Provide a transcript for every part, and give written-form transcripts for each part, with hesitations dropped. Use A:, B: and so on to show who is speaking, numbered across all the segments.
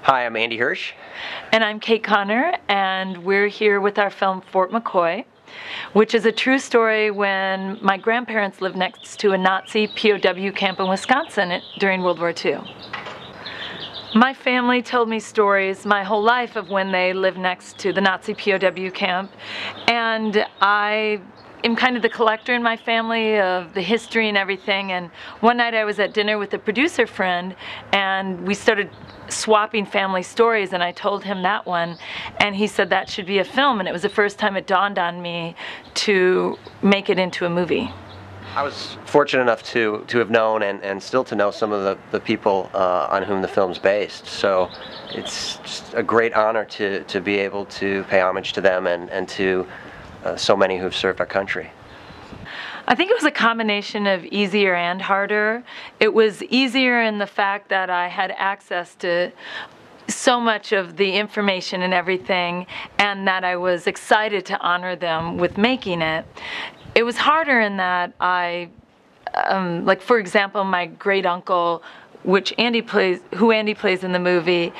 A: Hi, I'm Andy Hirsch.
B: And I'm Kate Connor, and we're here with our film Fort McCoy, which is a true story when my grandparents lived next to a Nazi POW camp in Wisconsin during World War II. My family told me stories my whole life of when they lived next to the Nazi POW camp, and I am kind of the collector in my family of the history and everything. And one night I was at dinner with a producer friend, and we started swapping family stories, and I told him that one, and he said that should be a film, and it was the first time it dawned on me to make it into a movie.
A: I was fortunate enough to have known and still to know some of the people on whom the film's based, so it's just a great honor to be able to pay homage to them and to so many who've served our country.
B: I think it was a combination of easier and harder. It was easier in the fact that I had access to so much of the information and everything, and that I was excited to honor them with making it. It was harder in that I, like for example, my great uncle, who Andy plays in the movie,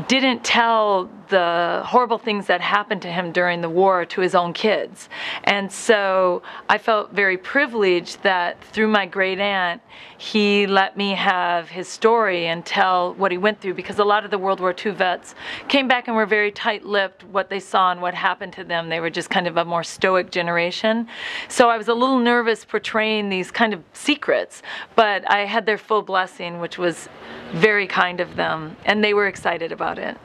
B: didn't tell the horrible things that happened to him during the war to his own kids. And so I felt very privileged that through my great aunt, he let me have his story and tell what he went through, because a lot of the World War II vets came back and were very tight-lipped what they saw and what happened to them. They were just kind of a more stoic generation. So I was a little nervous portraying these kind of secrets, but I had their full blessing, which was very kind of them, and they were excited about it.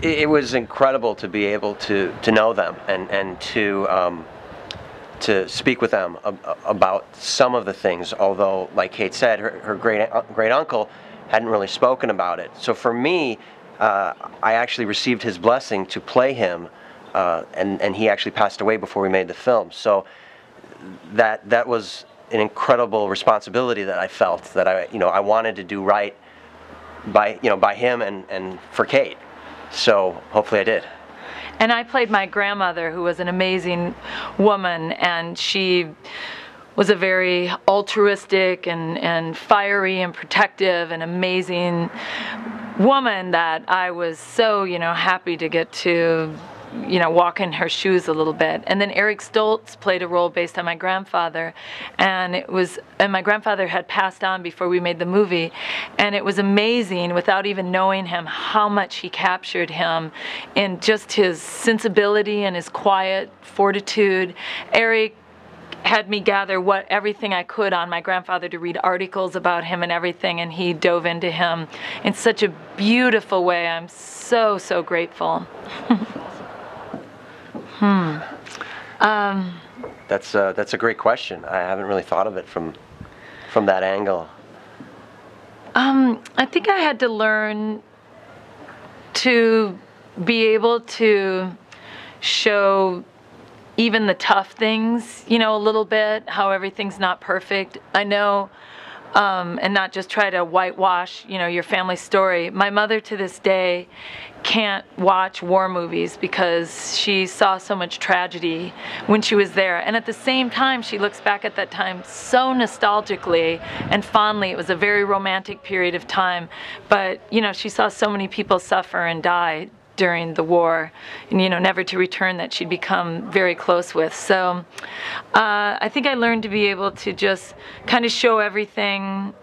A: It was incredible to be able to know them and to speak with them about some of the things, although, like Kate said, her great uncle hadn't really spoken about it. So for me, I actually received his blessing to play him, and he actually passed away before we made the film. So that was an incredible responsibility that I felt, that I wanted to do right by him and for Kate. So hopefully I did.
B: And I played my grandmother, who was an amazing woman, and she was a very altruistic and fiery and protective and amazing woman that I was so, happy to get to walk in her shoes a little bit. And then Eric Stoltz played a role based on my grandfather, and my grandfather had passed on before we made the movie, and it was amazing, without even knowing him, how much he captured him in just his sensibility and his quiet fortitude. Eric had me gather everything I could on my grandfather, to read articles about him and everything, and he dove into him in such a beautiful way. I'm so, so grateful.
A: That's a great question. I haven't really thought of it from that angle.
B: I think I had to learn to be able to show even the tough things, a little bit, how everything's not perfect. I know, and not just try to whitewash, your family story. My mother to this day can't watch war movies because she saw so much tragedy when she was there. And at the same time, she looks back at that time so nostalgically and fondly. It was a very romantic period of time. But, she saw so many people suffer and die during the war, and never to return, that she'd become very close with. So I think I learned to be able to just kind of show everything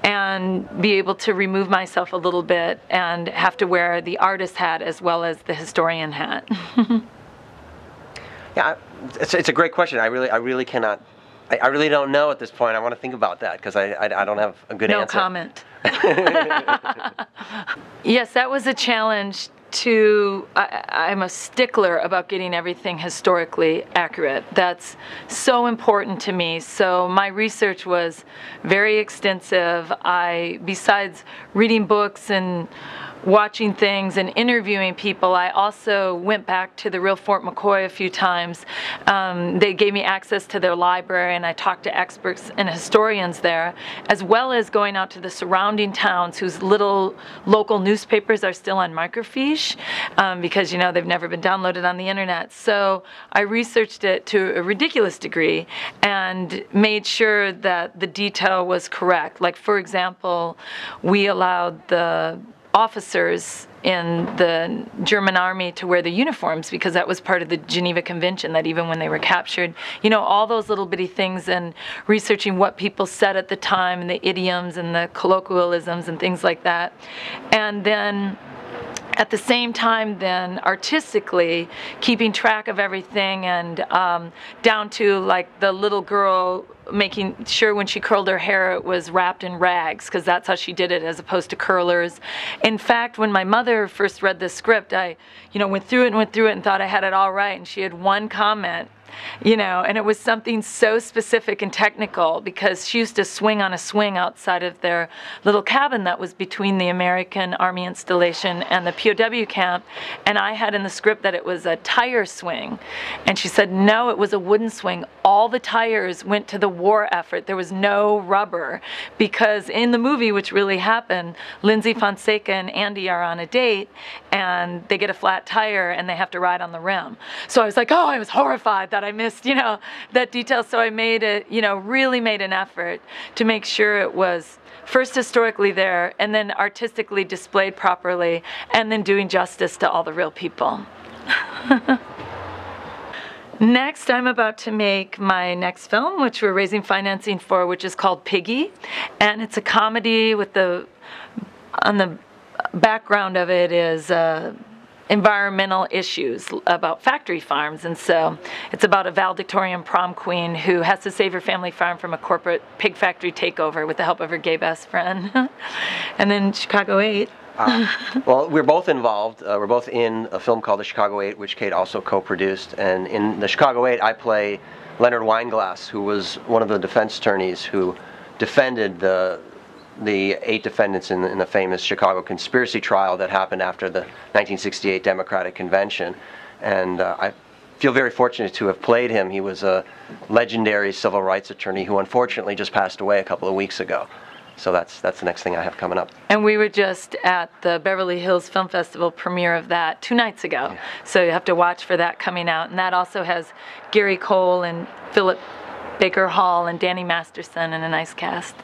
B: and be able to remove myself a little bit and have to wear the artist hat as well as the historian hat.
A: Yeah, it's a great question. I really cannot. I really don't know at this point. I want to think about that because I don't have a good answer.
B: No comment. Yes, that was a challenge. I'm a stickler about getting everything historically accurate. That's so important to me. So my research was very extensive. Besides reading books and watching things and interviewing people, I also went back to the real Fort McCoy a few times. They gave me access to their library, and I talked to experts and historians there, as well as going out to the surrounding towns whose little local newspapers are still on microfiche, because, you know, they've never been downloaded on the internet. So I researched it to a ridiculous degree and made sure that the detail was correct. Like, for example, we allowed the officers in the German army to wear the uniforms because that was part of the Geneva Convention, that even when they were captured, you know, all those little bitty things, and researching what people said at the time and the idioms and the colloquialisms and things like that. And then at the same time, then artistically keeping track of everything, and down to like the little girl making sure when she curled her hair it was wrapped in rags, because that's how she did it as opposed to curlers. In fact, when my mother first read the script, I went through it and thought I had it all right, and she had one comment, and it was something so specific and technical, because she used to swing on a swing outside of their little cabin that was between the American Army installation and the POW camp, and I had in the script that it was a tire swing, and she said no, it was a wooden swing. All the tires went to the war effort. There was no rubber, because in the movie, which really happened, Lindsay Fonseca and Andy are on a date, and they get a flat tire and they have to ride on the rim. So I was like, oh, I was horrified that I missed, that detail. So I made it, really made an effort to make sure it was first historically there, and then artistically displayed properly, and then doing justice to all the real people. Next, I'm about to make my next film, which we're raising financing for, which is called Piggy. And it's a comedy with on the background of it is environmental issues about factory farms. And so it's about a valedictorian prom queen who has to save her family farm from a corporate pig factory takeover with the help of her gay best friend. And then Chicago 8.
A: Well, we're both involved. We're both in a film called The Chicago 8, which Kate also co-produced. And in The Chicago 8, I play Leonard Weinglass, who was one of the defense attorneys who defended the 8 defendants in the famous Chicago conspiracy trial that happened after the 1968 Democratic Convention. And I feel very fortunate to have played him. He was a legendary civil rights attorney who unfortunately just passed away a couple of weeks ago. So that's the next thing I have coming up.
B: And we were just at the Beverly Hills Film Festival premiere of that 2 nights ago. Yeah. So you have to watch for that coming out. And that also has Gary Cole and Philip Baker Hall and Danny Masterson and a nice cast.